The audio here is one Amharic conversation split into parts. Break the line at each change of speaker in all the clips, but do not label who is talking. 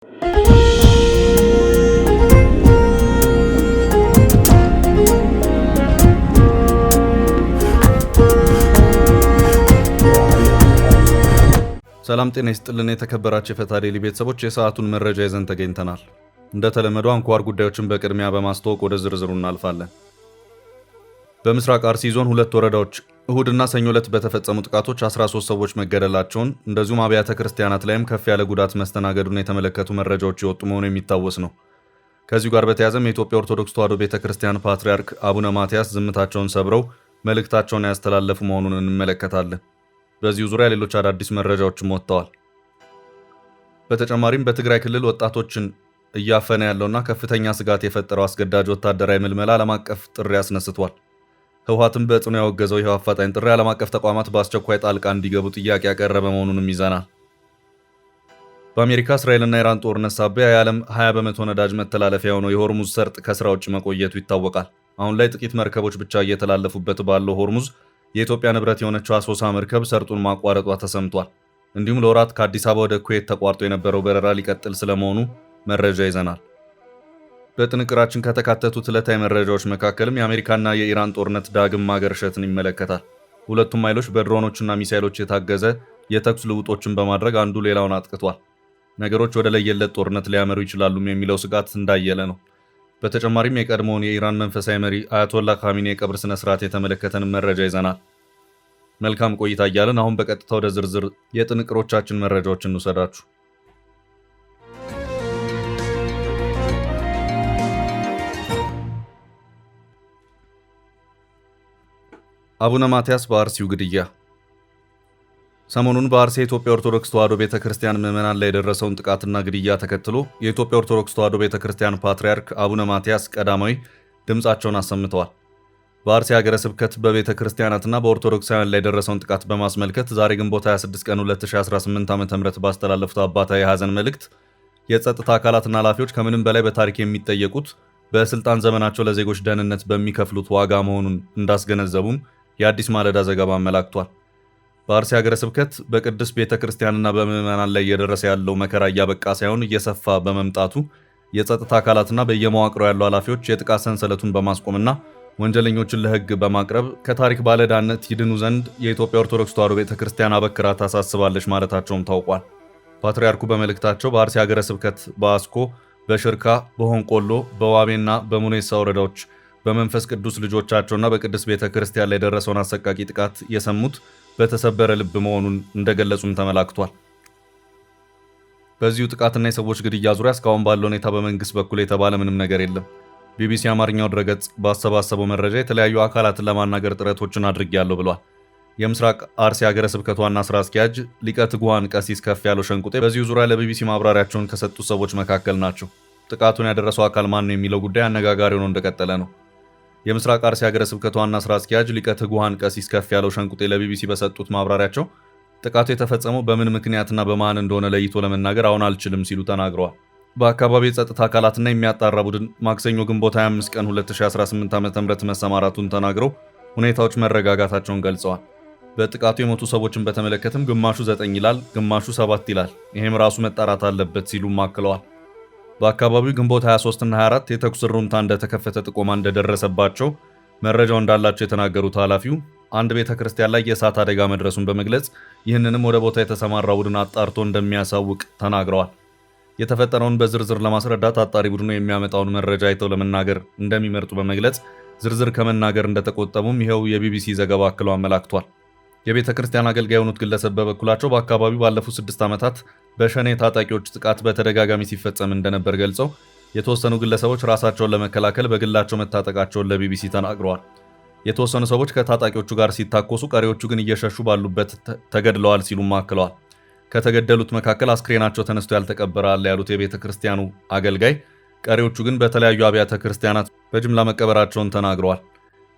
ሰላም ጤና ይስጥልን የተከበራችሁ የፈታ ዴይሊ ቤተሰቦች የሰዓቱን መረጃ ይዘን ተገኝተናል። እንደተለመደው አንኳር ጉዳዮችን በቅድሚያ በማስተዋወቅ ወደ ዝርዝሩ እናልፋለን። በምስራቅ አርሲ ዞን ሁለት ወረዳዎች እሁድና ሰኞ ዕለት በተፈጸሙ ጥቃቶች 13 ሰዎች መገደላቸውን እንደዚሁም አብያተ ክርስቲያናት ላይም ከፍ ያለ ጉዳት መስተናገዱን የተመለከቱ መረጃዎች የወጡ መሆኑ የሚታወስ ነው። ከዚሁ ጋር በተያያዘም የኢትዮጵያ ኦርቶዶክስ ተዋሕዶ ቤተክርስቲያን ፓትርያርክ አቡነ ማትያስ ዝምታቸውን ሰብረው መልእክታቸውን ያስተላለፉ መሆኑን እንመለከታለን። በዚሁ ዙሪያ ሌሎች አዳዲስ መረጃዎችም ወጥተዋል። በተጨማሪም በትግራይ ክልል ወጣቶችን እያፈነ ያለውና ከፍተኛ ስጋት የፈጠረው አስገዳጅ ወታደራዊ ምልመላ ዓለም አቀፍ ጥሪ አስነስቷል። ህወሓትም በጽኑ ያወገዘው ይኸው አፋጣኝ ጥሪ ዓለም አቀፍ ተቋማት በአስቸኳይ ጣልቃ እንዲገቡ ጥያቄ ያቀረበ መሆኑንም ይዘናል። በአሜሪካ እስራኤልና ኢራን ጦርነት ሳቢያ የዓለም 20 በመቶ ነዳጅ መተላለፊያ የሆነው የሆርሙዝ ሰርጥ ከስራ ውጭ መቆየቱ ይታወቃል። አሁን ላይ ጥቂት መርከቦች ብቻ እየተላለፉበት ባለው ሆርሙዝ የኢትዮጵያ ንብረት የሆነችው አሶሳ መርከብ ሰርጡን ማቋረጧ ተሰምቷል። እንዲሁም ለወራት ከአዲስ አበባ ወደ ኩዌት ተቋርጦ የነበረው በረራ ሊቀጥል ስለመሆኑ መረጃ ይዘናል። በጥንቅራችን ከተካተቱት ዕለታዊ መረጃዎች መካከልም የአሜሪካና የኢራን ጦርነት ዳግም ማገርሸትን ይመለከታል። ሁለቱም ኃይሎች በድሮኖችና ሚሳይሎች የታገዘ የተኩስ ልውጦችን በማድረግ አንዱ ሌላውን አጥቅቷል። ነገሮች ወደ ለየለት ጦርነት ሊያመሩ ይችላሉም የሚለው ስጋት እንዳየለ ነው። በተጨማሪም የቀድሞውን የኢራን መንፈሳዊ መሪ አያቶላ ካሚኒ የቀብር ስነ ስርዓት የተመለከተን መረጃ ይዘናል። መልካም ቆይታ እያለን አሁን በቀጥታ ወደ ዝርዝር የጥንቅሮቻችን መረጃዎች እንውሰዳችሁ። አቡነ ማትያስ በአርሲው ግድያ። ሰሞኑን በአርሲ የኢትዮጵያ ኦርቶዶክስ ተዋሕዶ ቤተክርስቲያን ምዕመናን ላይ የደረሰውን ጥቃትና ግድያ ተከትሎ የኢትዮጵያ ኦርቶዶክስ ተዋሕዶ ቤተክርስቲያን ፓትርያርክ አቡነ ማትያስ ቀዳማዊ ድምፃቸውን አሰምተዋል። በአርሲ ሀገረ ስብከት በቤተክርስቲያናትና በኦርቶዶክሳውያን ላይ የደረሰውን ጥቃት በማስመልከት ዛሬ ግንቦት 26 ቀን 2018 ዓ.ም ባስተላለፉት አባታዊ የሐዘን መልእክት የጸጥታ አካላትና ኃላፊዎች ከምንም በላይ በታሪክ የሚጠየቁት በስልጣን ዘመናቸው ለዜጎች ደህንነት በሚከፍሉት ዋጋ መሆኑን እንዳስገነዘቡም የአዲስ ማለዳ ዘገባ አመላክቷል። በአርሲ ሀገረ ስብከት በቅድስት ቤተ ክርስቲያንና በምዕመናን ላይ እየደረሰ ያለው መከራ እያበቃ ሳይሆን እየሰፋ በመምጣቱ የጸጥታ አካላትና በየመዋቅሩ ያሉ ኃላፊዎች የጥቃት ሰንሰለቱን በማስቆምና ወንጀለኞችን ለሕግ በማቅረብ ከታሪክ ባለዕዳነት ይድኑ ዘንድ የኢትዮጵያ ኦርቶዶክስ ተዋሕዶ ቤተ ክርስቲያን አበክራ ታሳስባለች ማለታቸውም ታውቋል። ፓትርያርኩ በመልእክታቸው በአርሲ ሀገረ ስብከት በአስኮ፣ በሽርካ፣ በሆንቆሎ፣ በዋቤና በሙኔሳ ወረዳዎች በመንፈስ ቅዱስ ልጆቻቸውና በቅድስት ቤተ ክርስቲያን ላይ የደረሰውን አሰቃቂ ጥቃት የሰሙት በተሰበረ ልብ መሆኑን እንደገለጹም ተመላክቷል። በዚሁ ጥቃትና የሰዎች ግድያ ዙሪያ እስካሁን ባለው ሁኔታ በመንግስት በኩል የተባለ ምንም ነገር የለም። ቢቢሲ አማርኛው ድረገጽ ባሰባሰበው መረጃ የተለያዩ አካላትን ለማናገር ጥረቶችን አድርጌያለሁ ብሏል። የምስራቅ አርሲ ሀገረ ስብከት ዋና ስራ አስኪያጅ ሊቀ ትጉሃን ቀሲስ ከፍ ያለው ሸንቁጤ በዚሁ ዙሪያ ለቢቢሲ ማብራሪያቸውን ከሰጡት ሰዎች መካከል ናቸው። ጥቃቱን ያደረሰው አካል ማን ነው የሚለው ጉዳይ አነጋጋሪ ሆኖ እንደቀጠለ ነው። የምስራቅ አርሲ ሀገረ ስብከት ዋና ስራ አስኪያጅ ሊቀ ትጉሃን ቀሲስ ከፍ ያለው ሸንቁጤ ለቢቢሲ በሰጡት ማብራሪያቸው ጥቃቱ የተፈጸመው በምን ምክንያትና በማን እንደሆነ ለይቶ ለመናገር አሁን አልችልም ሲሉ ተናግረዋል። በአካባቢው የጸጥታ አካላትና የሚያጣራ ቡድን ማክሰኞ ግንቦት 25 ቀን 2018 ዓ.ም መሰማራቱን ተናግረው ሁኔታዎች መረጋጋታቸውን ገልጸዋል። በጥቃቱ የሞቱ ሰዎችን በተመለከተም ግማሹ 9 ይላል፣ ግማሹ 7 ይላል። ይሄም ራሱ መጣራት አለበት ሲሉም አክለዋል። በአካባቢው ግንቦት 23 እና 24 የተኩስ ሩምታ እንደተከፈተ ጥቆማ እንደደረሰባቸው መረጃው እንዳላቸው የተናገሩት ኃላፊው አንድ ቤተ ክርስቲያን ላይ የእሳት አደጋ መድረሱን በመግለጽ ይህንንም ወደ ቦታ የተሰማራ ቡድን አጣርቶ እንደሚያሳውቅ ተናግረዋል። የተፈጠረውን በዝርዝር ለማስረዳት አጣሪ ቡድኑ የሚያመጣውን መረጃ አይተው ለመናገር እንደሚመርጡ በመግለጽ ዝርዝር ከመናገር እንደተቆጠቡም ይኸው የቢቢሲ ዘገባ አክለው አመላክቷል። የቤተ ክርስቲያን አገልጋይ የሆኑት ግለሰብ በበኩላቸው በአካባቢው ባለፉት 6 ዓመታት በሸኔ ታጣቂዎች ጥቃት በተደጋጋሚ ሲፈጸም እንደነበር ገልጸው የተወሰኑ ግለሰቦች ራሳቸውን ለመከላከል በግላቸው መታጠቃቸውን ለቢቢሲ ተናግረዋል። የተወሰኑ ሰዎች ከታጣቂዎቹ ጋር ሲታኮሱ፣ ቀሪዎቹ ግን እየሸሹ ባሉበት ተገድለዋል ሲሉም አክለዋል። ከተገደሉት መካከል አስክሬናቸው ተነስቶ ያልተቀበረ አለ ያሉት የቤተ ክርስቲያኑ አገልጋይ ቀሪዎቹ ግን በተለያዩ አብያተ ክርስቲያናት በጅምላ መቀበራቸውን ተናግረዋል።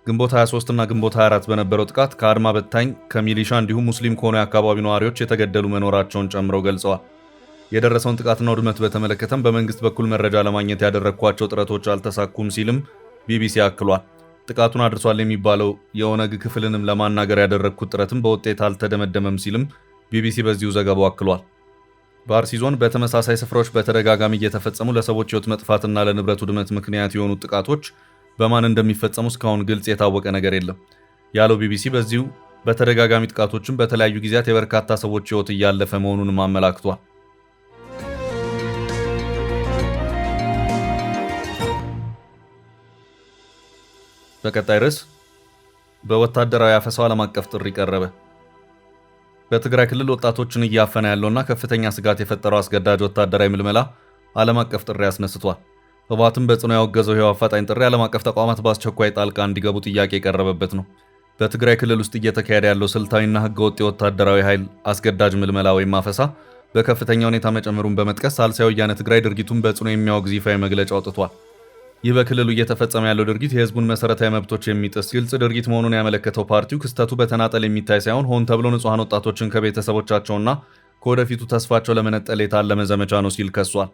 ግንቦት 23 እና ግንቦት 24 በነበረው ጥቃት ከአድማ በታኝ ከሚሊሻ እንዲሁም ሙስሊም ከሆኑ የአካባቢው ነዋሪዎች የተገደሉ መኖራቸውን ጨምረው ገልጸዋል። የደረሰውን ጥቃትና ውድመት በተመለከተም በመንግስት በኩል መረጃ ለማግኘት ያደረግኳቸው ጥረቶች አልተሳኩም ሲልም ቢቢሲ አክሏል። ጥቃቱን አድርሷል የሚባለው የኦነግ ክፍልንም ለማናገር ያደረግኩት ጥረትም በውጤት አልተደመደመም ሲልም ቢቢሲ በዚሁ ዘገባው አክሏል። በአርሲ ዞን በተመሳሳይ ስፍራዎች በተደጋጋሚ እየተፈጸሙ ለሰዎች ሕይወት መጥፋትና ለንብረት ውድመት ምክንያት የሆኑ ጥቃቶች በማን እንደሚፈጸሙ እስካሁን ግልጽ የታወቀ ነገር የለም ያለው ቢቢሲ በዚሁ በተደጋጋሚ ጥቃቶችን በተለያዩ ጊዜያት የበርካታ ሰዎች ሕይወት እያለፈ መሆኑንም አመላክቷል። በቀጣይ ርዕስ በወታደራዊ አፈሳው ዓለም አቀፍ ጥሪ ቀረበ። በትግራይ ክልል ወጣቶችን እያፈነ ያለውና ከፍተኛ ስጋት የፈጠረው አስገዳጅ ወታደራዊ ምልመላ ዓለም አቀፍ ጥሪ አስነስቷል። ህወሓትም በጽኑ ያወገዘው ይኸው አፋጣኝ ጥሪ ዓለም አቀፍ ተቋማት በአስቸኳይ ጣልቃ እንዲገቡ ጥያቄ የቀረበበት ነው። በትግራይ ክልል ውስጥ እየተካሄደ ያለው ስልታዊና ህገወጥ የወታደራዊ ኃይል አስገዳጅ ምልመላ ወይም አፈሳ በከፍተኛ ሁኔታ መጨመሩን በመጥቀስ ሳልሳይ ወያነ ትግራይ ድርጊቱን በጽኑ የሚያወግዝ ይፋዊ መግለጫ አውጥቷል። ይህ በክልሉ እየተፈጸመ ያለው ድርጊት የህዝቡን መሰረታዊ መብቶች የሚጥስ ግልጽ ድርጊት መሆኑን ያመለከተው ፓርቲው ክስተቱ በተናጠል የሚታይ ሳይሆን ሆን ተብሎ ንጹሐን ወጣቶችን ከቤተሰቦቻቸውና ከወደፊቱ ተስፋቸው ለመነጠል የታለመ ዘመቻ ነው ሲል ከሷል።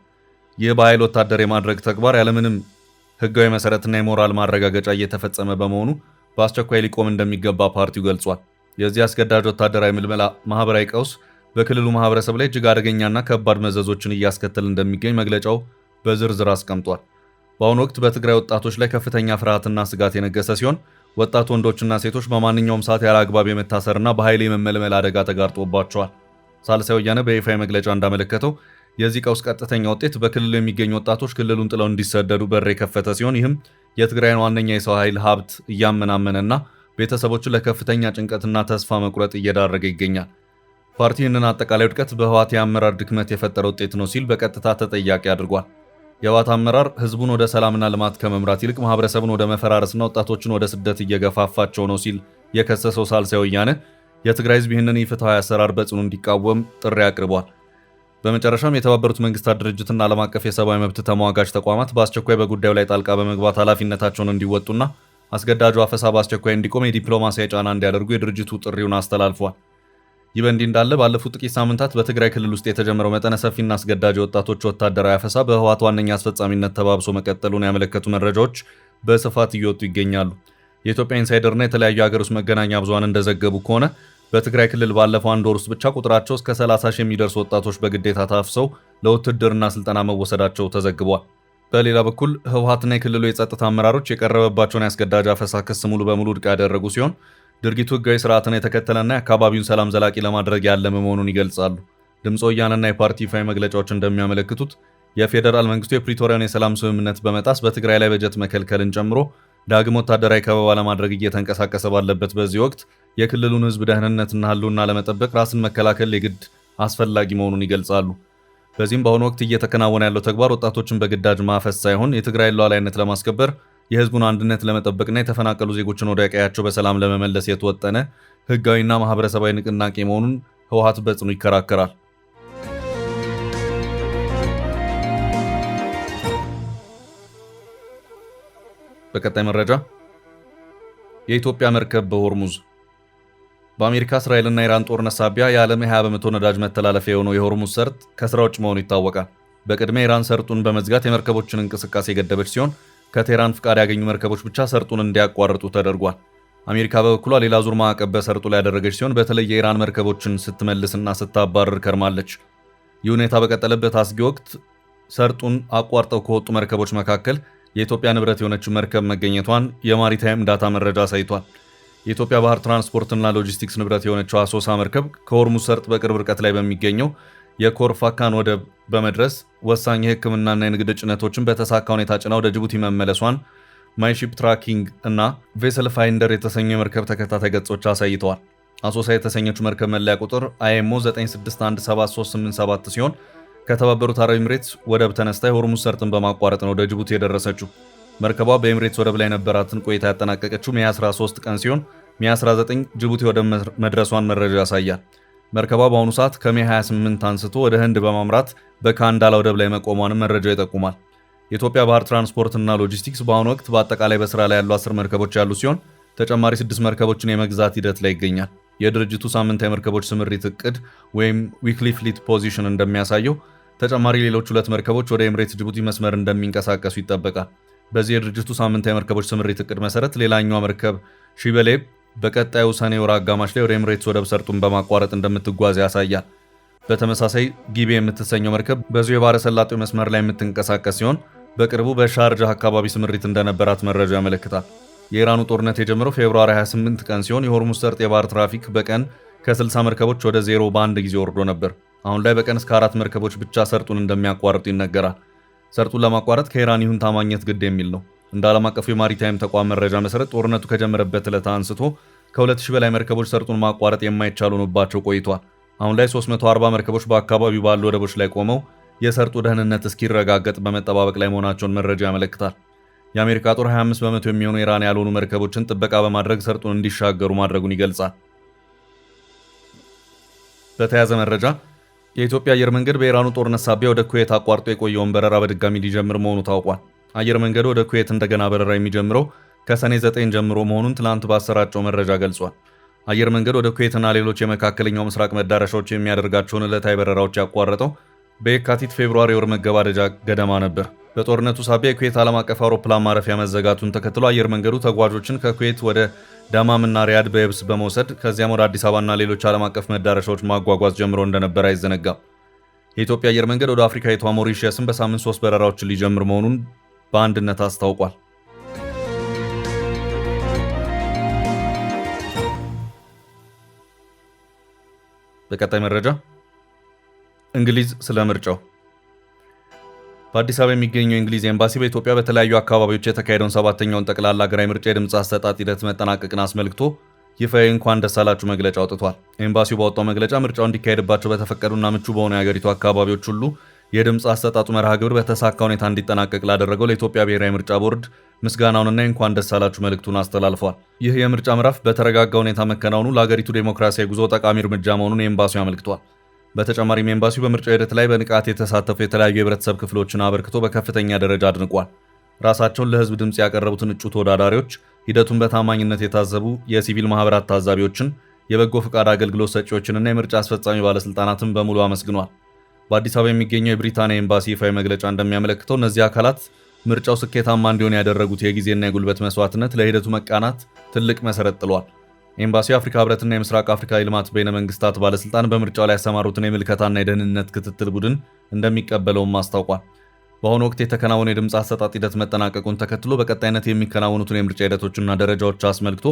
ይህ በኃይል ወታደር የማድረግ ተግባር ያለምንም ህጋዊ መሰረትና የሞራል ማረጋገጫ እየተፈጸመ በመሆኑ በአስቸኳይ ሊቆም እንደሚገባ ፓርቲው ገልጿል። የዚህ አስገዳጅ ወታደራዊ ምልመላ ማህበራዊ ቀውስ በክልሉ ማህበረሰብ ላይ እጅግ አደገኛና ከባድ መዘዞችን እያስከተል እንደሚገኝ መግለጫው በዝርዝር አስቀምጧል። በአሁኑ ወቅት በትግራይ ወጣቶች ላይ ከፍተኛ ፍርሃትና ስጋት የነገሰ ሲሆን ወጣት ወንዶችና ሴቶች በማንኛውም ሰዓት ያለ አግባብ የመታሰርና በኃይል የመመልመል አደጋ ተጋርጦባቸዋል። ሳልሳይ ወያነ በይፋዊ መግለጫ እንዳመለከተው የዚህ ቀውስ ቀጥተኛ ውጤት በክልሉ የሚገኙ ወጣቶች ክልሉን ጥለው እንዲሰደዱ በር የከፈተ ሲሆን ይህም የትግራይን ዋነኛ የሰው ኃይል ሀብት እያመናመነና ቤተሰቦችን ለከፍተኛ ጭንቀትና ተስፋ መቁረጥ እየዳረገ ይገኛል። ፓርቲ ይህንን አጠቃላይ ውድቀት በህወሓት የአመራር ድክመት የፈጠረ ውጤት ነው ሲል በቀጥታ ተጠያቂ አድርጓል። የህወሓት አመራር ህዝቡን ወደ ሰላምና ልማት ከመምራት ይልቅ ማህበረሰቡን ወደ መፈራረስና ወጣቶችን ወደ ስደት እየገፋፋቸው ነው ሲል የከሰሰው ሳልሳይ ወያነ የትግራይ ህዝብ ይህንን ኢፍትሐዊ አሰራር በጽኑ እንዲቃወም ጥሪ አቅርቧል። በመጨረሻም የተባበሩት መንግስታት ድርጅትና ዓለም አቀፍ የሰብአዊ መብት ተሟጋች ተቋማት በአስቸኳይ በጉዳዩ ላይ ጣልቃ በመግባት ኃላፊነታቸውን እንዲወጡና አስገዳጁ አፈሳ በአስቸኳይ እንዲቆም የዲፕሎማሲያዊ ጫና እንዲያደርጉ የድርጅቱ ጥሪውን አስተላልፏል። ይህ በእንዲህ እንዳለ ባለፉት ጥቂት ሳምንታት በትግራይ ክልል ውስጥ የተጀመረው መጠነ ሰፊና አስገዳጅ ወጣቶች ወታደራዊ አፈሳ በህወሓት ዋነኛ አስፈጻሚነት ተባብሶ መቀጠሉን ያመለከቱ መረጃዎች በስፋት እየወጡ ይገኛሉ። የኢትዮጵያ ኢንሳይደርና የተለያዩ ሀገር ውስጥ መገናኛ ብዙሃን እንደዘገቡ ከሆነ በትግራይ ክልል ባለፈው አንድ ወር ውስጥ ብቻ ቁጥራቸው እስከ 30 ሺህ የሚደርሱ ወጣቶች በግዴታ ታፍሰው ለውትድርና ስልጠና መወሰዳቸው ተዘግቧል። በሌላ በኩል ህወሓትና የክልሉ የጸጥታ አመራሮች የቀረበባቸውን ያስገዳጅ አፈሳ ክስ ሙሉ በሙሉ ውድቅ ያደረጉ ሲሆን ድርጊቱ ህጋዊ ስርዓትን የተከተለና የአካባቢውን ሰላም ዘላቂ ለማድረግ ያለመ መሆኑን ይገልጻሉ። ድምፀ ወያነና የፓርቲ ይፋዊ መግለጫዎች እንደሚያመለክቱት የፌዴራል መንግስቱ የፕሪቶሪያን የሰላም ስምምነት በመጣስ በትግራይ ላይ በጀት መከልከልን ጨምሮ ዳግም ወታደራዊ ከበባ ለማድረግ እየተንቀሳቀሰ ባለበት በዚህ ወቅት የክልሉን ህዝብ ደህንነትና ህልውና ለመጠበቅ ራስን መከላከል የግድ አስፈላጊ መሆኑን ይገልጻሉ። በዚህም በአሁኑ ወቅት እየተከናወነ ያለው ተግባር ወጣቶችን በግዳጅ ማፈስ ሳይሆን የትግራይን ሉዓላዊነት ለማስከበር የህዝቡን አንድነት ለመጠበቅና የተፈናቀሉ ዜጎችን ወደ ቀያቸው በሰላም ለመመለስ የተወጠነ ህጋዊና ማህበረሰባዊ ንቅናቄ መሆኑን ህወሓት በጽኑ ይከራከራል። በቀጣይ መረጃ የኢትዮጵያ መርከብ በሆርሙዝ በአሜሪካ እስራኤልና ኢራን ጦርነት ሳቢያ የዓለም 20 በመቶ ነዳጅ መተላለፊያ የሆነው የሆርሙዝ ሰርጥ ከስራ ውጭ መሆኑ ይታወቃል። በቅድሚያ ኢራን ሰርጡን በመዝጋት የመርከቦችን እንቅስቃሴ የገደበች ሲሆን ከቴህራን ፍቃድ ያገኙ መርከቦች ብቻ ሰርጡን እንዲያቋርጡ ተደርጓል። አሜሪካ በበኩሏ ሌላ ዙር ማዕቀብ በሰርጡ ላይ ያደረገች ሲሆን በተለይ የኢራን መርከቦችን ስትመልስና ስታባረር ከርማለች። ይህ ሁኔታ በቀጠለበት አስጊ ወቅት ሰርጡን አቋርጠው ከወጡ መርከቦች መካከል የኢትዮጵያ ንብረት የሆነችው መርከብ መገኘቷን የማሪታይም ዳታ መረጃ አሳይቷል። የኢትዮጵያ ባህር ትራንስፖርትና ሎጂስቲክስ ንብረት የሆነችው አሶሳ መርከብ ከሆርሙዝ ሰርጥ በቅርብ ርቀት ላይ በሚገኘው የኮርፋካን ወደብ በመድረስ ወሳኝ የሕክምናና የንግድ ጭነቶችን በተሳካ ሁኔታ ጭና ወደ ጅቡቲ መመለሷን ማይሺፕ ትራኪንግ እና ቬሰል ፋይንደር የተሰኙ የመርከብ ተከታታይ ገጾች አሳይተዋል። አሶሳ የተሰኘችው መርከብ መለያ ቁጥር IMO 9617387 ሲሆን ከተባበሩት አረብ ኤምሬትስ ወደብ ተነስታ የሆርሙዝ ሰርጥን በማቋረጥ ነው ወደ ጅቡቲ የደረሰችው። መርከቧ በኤምሬትስ ወደብ ላይ የነበራትን ቆይታ ያጠናቀቀችው ሚያዝያ 13 ቀን ሲሆን ሚያዝያ 19 ጅቡቲ ወደብ መድረሷን መረጃ ያሳያል። መርከቧ በአሁኑ ሰዓት ከሜይ 28 አንስቶ ወደ ህንድ በማምራት በካንዳላ ወደብ ላይ መቆሟንም መረጃው ይጠቁማል። የኢትዮጵያ ባህር ትራንስፖርትና ሎጂስቲክስ በአሁኑ ወቅት በአጠቃላይ በስራ ላይ ያሉ 10 መርከቦች ያሉ ሲሆን ተጨማሪ 6 መርከቦችን የመግዛት ሂደት ላይ ይገኛል። የድርጅቱ ሳምንታዊ መርከቦች ስምሪት እቅድ ወይም ዊክሊ ፍሊት ፖዚሽን እንደሚያሳየው ተጨማሪ ሌሎች 2 መርከቦች ወደ ኤምሬትስ ጅቡቲ መስመር እንደሚንቀሳቀሱ ይጠበቃል። በዚህ የድርጅቱ ሳምንታዊ መርከቦች ስምሪት እቅድ መሰረት ሌላኛዋ መርከብ ሺበሌብ በቀጣዩ ሰኔ ወር አጋማሽ ላይ ወደ ኤምሬትስ ወደብ ሰርጡን በማቋረጥ እንደምትጓዝ ያሳያል። በተመሳሳይ ጊቤ የምትሰኘው መርከብ በዚሁ የባህረ ሰላጤው መስመር ላይ የምትንቀሳቀስ ሲሆን በቅርቡ በሻርጃህ አካባቢ ስምሪት እንደነበራት መረጃ ያመለክታል። የኢራኑ ጦርነት የጀመረው ፌብሩዋሪ 28 ቀን ሲሆን የሆርሙዝ ሰርጥ የባህር ትራፊክ በቀን ከ60 መርከቦች ወደ ዜሮ በአንድ ጊዜ ወርዶ ነበር። አሁን ላይ በቀን እስከ 4 መርከቦች ብቻ ሰርጡን እንደሚያቋርጡ ይነገራል። ሰርጡን ለማቋረጥ ከኢራን ይሁንታ ማግኘት ግድ የሚል ነው። እንደ ዓለም አቀፉ የማሪታይም ተቋም መረጃ መሰረት ጦርነቱ ከጀመረበት ዕለት አንስቶ ከ2000 በላይ መርከቦች ሰርጡን ማቋረጥ የማይቻል ሆኖባቸው ቆይቷል። አሁን ላይ 340 መርከቦች በአካባቢው ባሉ ወደቦች ላይ ቆመው የሰርጡ ደህንነት እስኪረጋገጥ በመጠባበቅ ላይ መሆናቸውን መረጃ ያመለክታል። የአሜሪካ ጦር 25 በመቶ የሚሆኑ ኢራን ያልሆኑ መርከቦችን ጥበቃ በማድረግ ሰርጡን እንዲሻገሩ ማድረጉን ይገልጻል። በተያያዘ መረጃ የኢትዮጵያ አየር መንገድ በኢራኑ ጦርነት ሳቢያ ወደ ኩዌት አቋርጦ የቆየውን በረራ በድጋሚ ሊጀምር መሆኑ ታውቋል። አየር መንገዱ ወደ ኩዌት እንደገና በረራ የሚጀምረው ከሰኔ 9 ጀምሮ መሆኑን ትላንት ባሰራጨው መረጃ ገልጿል። አየር መንገድ ወደ ኩዌትና ሌሎች የመካከለኛው ምስራቅ መዳረሻዎች የሚያደርጋቸውን ዕለታዊ በረራዎች ያቋረጠው በየካቲት ፌብሩዋሪ ወር መገባደጃ ገደማ ነበር። በጦርነቱ ሳቢያ የኩዌት ዓለም አቀፍ አውሮፕላን ማረፊያ መዘጋቱን ተከትሎ አየር መንገዱ ተጓዦችን ከኩዌት ወደ ዳማምና ሪያድ በየብስ በመውሰድ ከዚያም ወደ አዲስ አበባና ሌሎች ዓለም አቀፍ መዳረሻዎች ማጓጓዝ ጀምሮ እንደነበር አይዘነጋም። የኢትዮጵያ አየር መንገድ ወደ አፍሪካዊቷ ሞሪሸስም በሳምንት 3 በረራዎችን ሊጀምር መሆኑን በአንድነት አስታውቋል። በቀጣይ መረጃ እንግሊዝ ስለ ምርጫው። በአዲስ አበባ የሚገኘው የእንግሊዝ ኤምባሲ በኢትዮጵያ በተለያዩ አካባቢዎች የተካሄደውን 7ኛውን ጠቅላላ ሀገራዊ ምርጫ የድምፅ አሰጣጥ ሂደት መጠናቀቅን አስመልክቶ ይፋዊ እንኳን ደስ አላችሁ መግለጫ አውጥቷል። ኤምባሲው ባወጣው መግለጫ ምርጫው እንዲካሄድባቸው በተፈቀዱና ምቹ በሆኑ የሀገሪቱ አካባቢዎች ሁሉ የድምፅ አሰጣጡ መርሃ ግብር በተሳካ ሁኔታ እንዲጠናቀቅ ላደረገው ለኢትዮጵያ ብሔራዊ ምርጫ ቦርድ ምስጋናውንና እንኳን ደስ አላችሁ መልእክቱን አስተላልፏል። ይህ የምርጫ ምዕራፍ በተረጋጋ ሁኔታ መከናወኑ ለሀገሪቱ ዴሞክራሲያዊ ጉዞ ጠቃሚ እርምጃ መሆኑን ኤምባሲው አመልክቷል። በተጨማሪም ኤምባሲው በምርጫው ሂደት ላይ በንቃት የተሳተፉ የተለያዩ የህብረተሰብ ክፍሎችን አበርክቶ በከፍተኛ ደረጃ አድንቋል። ራሳቸውን ለህዝብ ድምፅ ያቀረቡትን እጩ ተወዳዳሪዎች፣ ሂደቱን በታማኝነት የታዘቡ የሲቪል ማህበራት ታዛቢዎችን፣ የበጎ ፈቃድ አገልግሎት ሰጪዎችንና የምርጫ አስፈጻሚ ባለስልጣናትን በሙሉ አመስግኗል። በአዲስ አበባ የሚገኘው የብሪታንያ ኤምባሲ ይፋዊ መግለጫ እንደሚያመለክተው እነዚህ አካላት ምርጫው ስኬታማ እንዲሆን ያደረጉት የጊዜና የጉልበት መስዋዕትነት ለሂደቱ መቃናት ትልቅ መሰረት ጥሏል። ኤምባሲው የአፍሪካ ህብረትና የምስራቅ አፍሪካ የልማት በይነ መንግስታት ባለስልጣን በምርጫው ላይ ያሰማሩትን የምልከታና የደህንነት ክትትል ቡድን እንደሚቀበለውም አስታውቋል። በአሁኑ ወቅት የተከናወኑ የድምፅ አሰጣጥ ሂደት መጠናቀቁን ተከትሎ በቀጣይነት የሚከናወኑትን የምርጫ ሂደቶችና ደረጃዎች አስመልክቶ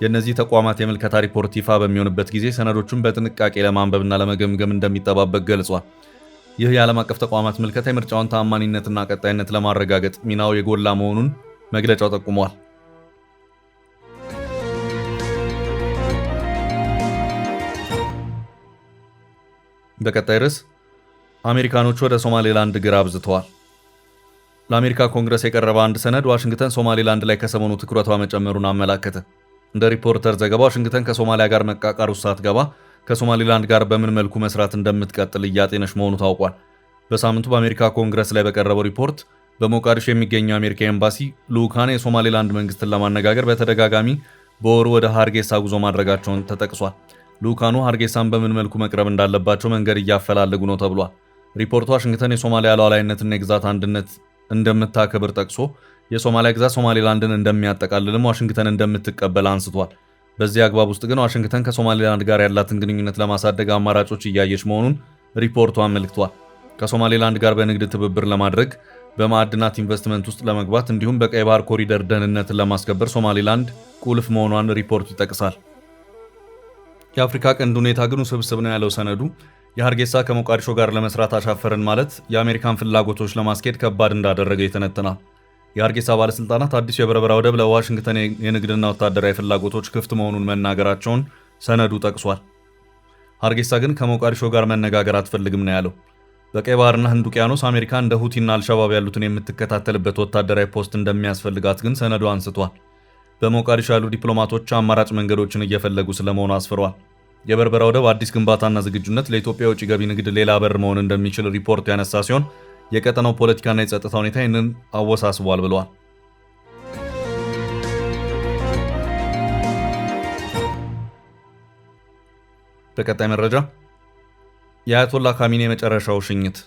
የእነዚህ ተቋማት የምልከታ ሪፖርት ይፋ በሚሆንበት ጊዜ ሰነዶቹን በጥንቃቄ ለማንበብና ለመገምገም እንደሚጠባበቅ ገልጿል። ይህ የዓለም አቀፍ ተቋማት ምልከታ የምርጫውን ተአማኒነትና ቀጣይነት ለማረጋገጥ ሚናው የጎላ መሆኑን መግለጫው ጠቁሟል። በቀጣይ ርዕስ አሜሪካኖቹ ወደ ሶማሌላንድ እግር አብዝተዋል። ለአሜሪካ ኮንግረስ የቀረበ አንድ ሰነድ ዋሽንግተን ሶማሌላንድ ላይ ከሰሞኑ ትኩረቷ መጨመሩን አመላከተ። እንደ ሪፖርተር ዘገባ ዋሽንግተን ከሶማሊያ ጋር መቃቃር ውስጥ ሳትገባ ከሶማሌላንድ ጋር በምን መልኩ መስራት እንደምትቀጥል እያጤነች መሆኑ ታውቋል። በሳምንቱ በአሜሪካ ኮንግረስ ላይ በቀረበው ሪፖርት በሞቃዲሾ የሚገኘው የአሜሪካ ኤምባሲ ልዑካን የሶማሌላንድ መንግስትን ለማነጋገር በተደጋጋሚ በወሩ ወደ ሃርጌሳ ጉዞ ማድረጋቸውን ተጠቅሷል። ልዑካኑ ሃርጌሳን በምን መልኩ መቅረብ እንዳለባቸው መንገድ እያፈላለጉ ነው ተብሏል። ሪፖርቱ ዋሽንግተን የሶማሊያ ሉዓላዊነትና የግዛት አንድነት እንደምታከብር ጠቅሶ የሶማሊያ ግዛት ሶማሌላንድን እንደሚያጠቃልልም ዋሽንግተን እንደምትቀበል አንስቷል። በዚህ አግባብ ውስጥ ግን ዋሽንግተን ከሶማሌላንድ ጋር ያላትን ግንኙነት ለማሳደግ አማራጮች እያየች መሆኑን ሪፖርቱ አመልክቷል። ከሶማሌላንድ ጋር በንግድ ትብብር ለማድረግ፣ በማዕድናት ኢንቨስትመንት ውስጥ ለመግባት እንዲሁም በቀይ ባህር ኮሪደር ደህንነትን ለማስከበር ሶማሌላንድ ቁልፍ መሆኗን ሪፖርቱ ይጠቅሳል። የአፍሪካ ቀንድ ሁኔታ ግን ውስብስብ ነው ያለው ሰነዱ የሃርጌሳ ከሞቃዲሾ ጋር ለመስራት አሻፈረን ማለት የአሜሪካን ፍላጎቶች ለማስኬድ ከባድ እንዳደረገ ይተነትናል። የሃርጌሳ ባለስልጣናት አዲሱ የበርበራ ወደብ ለዋሽንግተን የንግድና ወታደራዊ ፍላጎቶች ክፍት መሆኑን መናገራቸውን ሰነዱ ጠቅሷል። ሃርጌሳ ግን ከሞቃዲሾ ጋር መነጋገር አትፈልግም ነው ያለው። በቀይ ባህርና ህንድ ውቅያኖስ አሜሪካ እንደ ሁቲና አልሸባብ ያሉትን የምትከታተልበት ወታደራዊ ፖስት እንደሚያስፈልጋት ግን ሰነዱ አንስቷል። በሞቃዲሾ ያሉ ዲፕሎማቶች አማራጭ መንገዶችን እየፈለጉ ስለመሆኑ አስፍሯል። የበርበራ ወደብ አዲስ ግንባታና ዝግጁነት ለኢትዮጵያ የውጭ ገቢ ንግድ ሌላ በር መሆን እንደሚችል ሪፖርቱ ያነሳ ሲሆን የቀጠናው ፖለቲካና የጸጥታ ሁኔታ ይህንን አወሳስቧል ብለዋል። በቀጣይ መረጃ የአያቶላ ካሚኔ የመጨረሻው ሽኝት።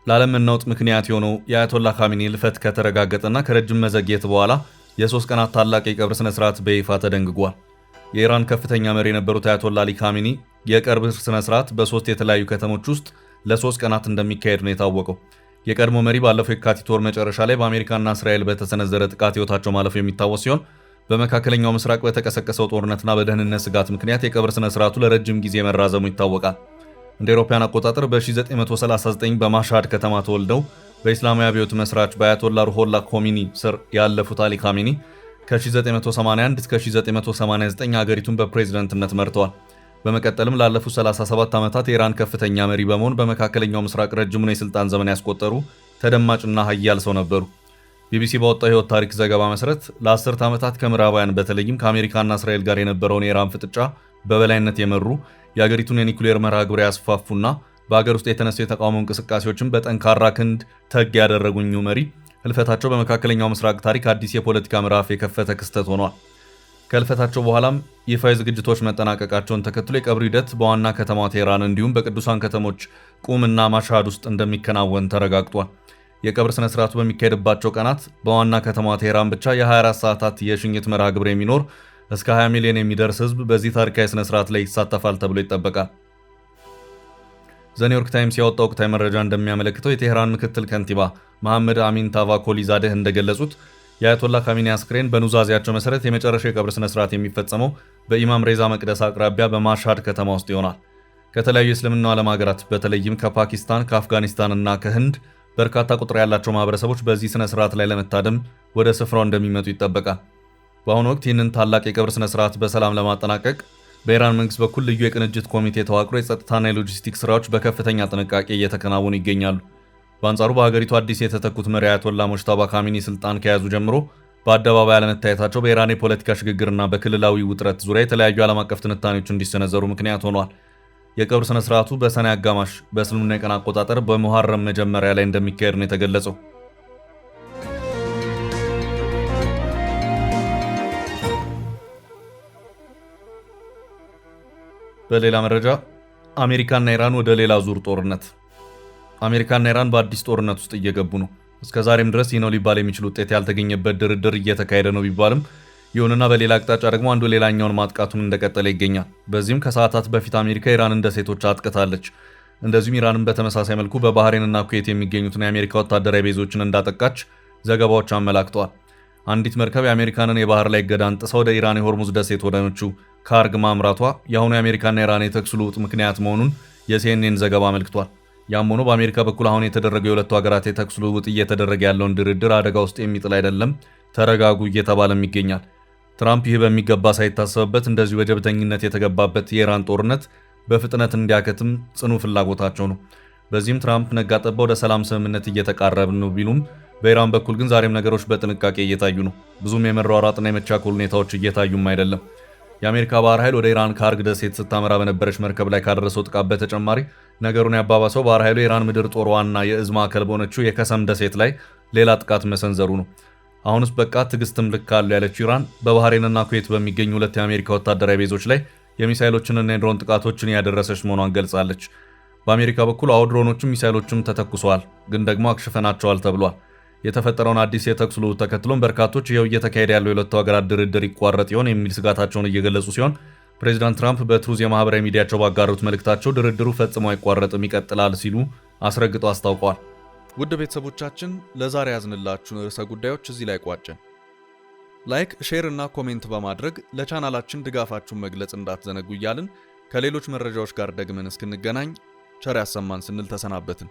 ለዓለም መናወጥ ምክንያት የሆነው የአያቶላ ካሚኔ ልፈት ከተረጋገጠና ከረጅም መዘግየት በኋላ የ3 ቀናት ታላቅ የቀብር ስነ ስርዓት በይፋ ተደንግጓል። የኢራን ከፍተኛ መሪ የነበሩት አያቶላ አሊ ካሚኒ የቀብር ስነ ስርዓት በ3 የተለያዩ ከተሞች ውስጥ ለ3 ቀናት እንደሚካሄድ ነው የታወቀው። የቀድሞ መሪ ባለፈው የካቲት ወር መጨረሻ ላይ በአሜሪካና እስራኤል በተሰነዘረ ጥቃት ህይወታቸው ማለፉ የሚታወስ ሲሆን በመካከለኛው ምስራቅ በተቀሰቀሰው ጦርነትና በደህንነት ስጋት ምክንያት የቀብር ስነ ስርዓቱ ለረጅም ጊዜ መራዘሙ ይታወቃል። እንደ አውሮፓውያን አቆጣጠር በ1939 በማሻድ ከተማ ተወልደው በእስላማዊ አብዮት መስራች በአያቶላ ሩሆላ ኮሚኒ ስር ያለፉት አሊ ካሚኒ ከ1981 እስከ 1989 ሀገሪቱን በፕሬዝዳንትነት መርተዋል። በመቀጠልም ላለፉት 37 ዓመታት የኢራን ከፍተኛ መሪ በመሆን በመካከለኛው ምስራቅ ረጅሙን የስልጣን ዘመን ያስቆጠሩ ተደማጭና ሀያል ሰው ነበሩ። ቢቢሲ ባወጣው የህይወት ታሪክ ዘገባ መሰረት ለ10 ዓመታት ከምዕራባውያን በተለይም ከአሜሪካና እስራኤል ጋር የነበረውን የኢራን ፍጥጫ በበላይነት የመሩ የአገሪቱን የኒኩሌር መርሃ ግብር ያስፋፉና በአገር ውስጥ የተነሱ የተቃውሞ እንቅስቃሴዎችን በጠንካራ ክንድ ተግ ያደረጉኝ መሪ ህልፈታቸው በመካከለኛው ምስራቅ ታሪክ አዲስ የፖለቲካ ምዕራፍ የከፈተ ክስተት ሆኗል። ከህልፈታቸው በኋላም ይፋዊ ዝግጅቶች መጠናቀቃቸውን ተከትሎ የቀብር ሂደት በዋና ከተማዋ ቴህራን እንዲሁም በቅዱሳን ከተሞች ቁምና ማሻድ ውስጥ እንደሚከናወን ተረጋግጧል። የቀብር ስነ ስርዓቱ በሚካሄድባቸው ቀናት በዋና ከተማዋ ቴህራን ብቻ የ24 ሰዓታት የሽኝት መርሃ ግብር የሚኖር እስከ 20 ሚሊዮን የሚደርስ ህዝብ በዚህ ታሪካዊ ስነ ስርዓት ላይ ይሳተፋል ተብሎ ይጠበቃል። ዘኒውዮርክ ታይምስ ያወጣው ወቅታዊ መረጃ እንደሚያመለክተው የቴህራን ምክትል ከንቲባ መሐመድ አሚን ታቫኮሊዛዴህ እንደገለጹት የአያቶላ ካሚኒ አስክሬን በኑዛዜያቸው መሰረት የመጨረሻ የቀብር ስነ ስርዓት የሚፈጸመው በኢማም ሬዛ መቅደስ አቅራቢያ በማሻድ ከተማ ውስጥ ይሆናል። ከተለያዩ የእስልምና ዓለም ሀገራት በተለይም ከፓኪስታን፣ ከአፍጋኒስታን እና ከህንድ በርካታ ቁጥር ያላቸው ማህበረሰቦች በዚህ ስነ ስርዓት ላይ ለመታደም ወደ ስፍራው እንደሚመጡ ይጠበቃል። በአሁኑ ወቅት ይህንን ታላቅ የቀብር ስነ ስርዓት በሰላም ለማጠናቀቅ በኢራን መንግስት በኩል ልዩ የቅንጅት ኮሚቴ ተዋቅሮ የጸጥታና የሎጂስቲክስ ስራዎች በከፍተኛ ጥንቃቄ እየተከናወኑ ይገኛሉ። በአንጻሩ በሀገሪቱ አዲስ የተተኩት መሪ አያቶላ ሙጅተባ ካሚኒ ስልጣን ከያዙ ጀምሮ በአደባባይ አለመታየታቸው በኢራን የፖለቲካ ሽግግርና በክልላዊ ውጥረት ዙሪያ የተለያዩ ዓለም አቀፍ ትንታኔዎች እንዲሰነዘሩ ምክንያት ሆኗል። የቀብር ስነ ስርዓቱ በሰኔ አጋማሽ በእስልምና የቀን አቆጣጠር በሙሐረም መጀመሪያ ላይ እንደሚካሄድ ነው የተገለጸው። በሌላ መረጃ አሜሪካና ኢራን ወደ ሌላ ዙር ጦርነት። አሜሪካና ኢራን በአዲስ ጦርነት ውስጥ እየገቡ ነው። እስከ ዛሬም ድረስ ይህ ነው ሊባል የሚችል ውጤት ያልተገኘበት ድርድር እየተካሄደ ነው ቢባልም ይሁንና በሌላ አቅጣጫ ደግሞ አንዱ ሌላኛውን ማጥቃቱን እንደቀጠለ ይገኛል። በዚህም ከሰዓታት በፊት አሜሪካ ኢራንን ደሴቶች አጥቅታለች። እንደዚሁም ኢራንን በተመሳሳይ መልኩ በባህሬንና ኩዌት የሚገኙትን የአሜሪካ ወታደራዊ ቤዞችን እንዳጠቃች ዘገባዎች አመላክተዋል። አንዲት መርከብ የአሜሪካንን የባህር ላይ እገዳን ጥሳ ወደ ኢራን የሆርሙዝ ደሴት ወደሆነችው ካርግ ማምራቷ የአሁኑ የአሜሪካና ኢራን የተኩስ ልውውጥ ምክንያት መሆኑን የሲኤንኤን ዘገባ አመልክቷል። ያም ሆኖ በአሜሪካ በኩል አሁን የተደረገው የሁለቱ ሀገራት የተኩስ ልውውጥ እየተደረገ ያለውን ድርድር አደጋ ውስጥ የሚጥል አይደለም፣ ተረጋጉ እየተባለም ይገኛል። ትራምፕ ይህ በሚገባ ሳይታሰብበት እንደዚሁ በጀብተኝነት የተገባበት የኢራን ጦርነት በፍጥነት እንዲያከትም ጽኑ ፍላጎታቸው ነው። በዚህም ትራምፕ ነጋጠባ ወደ ሰላም ስምምነት እየተቃረብን ነው ቢሉም በኢራን በኩል ግን ዛሬም ነገሮች በጥንቃቄ እየታዩ ነው። ብዙም የመሯሯጥና የመቻኮል ሁኔታዎች እየታዩም አይደለም። የአሜሪካ ባህር ኃይል ወደ ኢራን ካርግ ደሴት ስታመራ በነበረች መርከብ ላይ ካደረሰው ጥቃት በተጨማሪ ነገሩን ያባባሰው ባህር ኃይሉ የኢራን ምድር ጦር ዋና የእዝ ማዕከል በሆነችው የከሰም ደሴት ላይ ሌላ ጥቃት መሰንዘሩ ነው። አሁንስ በቃ ትዕግስትም ልክ አለው ያለችው ኢራን በባህሬንና ኩዌት በሚገኙ ሁለት የአሜሪካ ወታደራዊ ቤዞች ላይ የሚሳይሎችንና የድሮን ጥቃቶችን ያደረሰች መሆኗን ገልጻለች። በአሜሪካ በኩል ድሮኖችም ሚሳይሎችም ተተኩሰዋል፣ ግን ደግሞ አክሽፈናቸዋል ተብሏል። የተፈጠረውን አዲስ የተኩስ ልውውጥ ተከትሎም በርካቶች ይኸው እየተካሄደ ያለው የሁለቱ ሀገራት ድርድር ይቋረጥ ይሆን የሚል ስጋታቸውን እየገለጹ ሲሆን ፕሬዚዳንት ትራምፕ በትሩዝ የማህበራዊ ሚዲያቸው ባጋሩት መልእክታቸው ድርድሩ ፈጽሞ አይቋረጥም፣ ይቀጥላል ሲሉ አስረግጠው አስታውቀዋል። ውድ ቤተሰቦቻችን ለዛሬ ያዝንላችሁ ርዕሰ ጉዳዮች እዚህ ላይ ቋጨን። ላይክ፣ ሼር እና ኮሜንት በማድረግ ለቻናላችን ድጋፋችሁን መግለጽ እንዳትዘነጉ እያልን ከሌሎች መረጃዎች ጋር ደግመን እስክንገናኝ ቸር ያሰማን ስንል ተሰናበትን።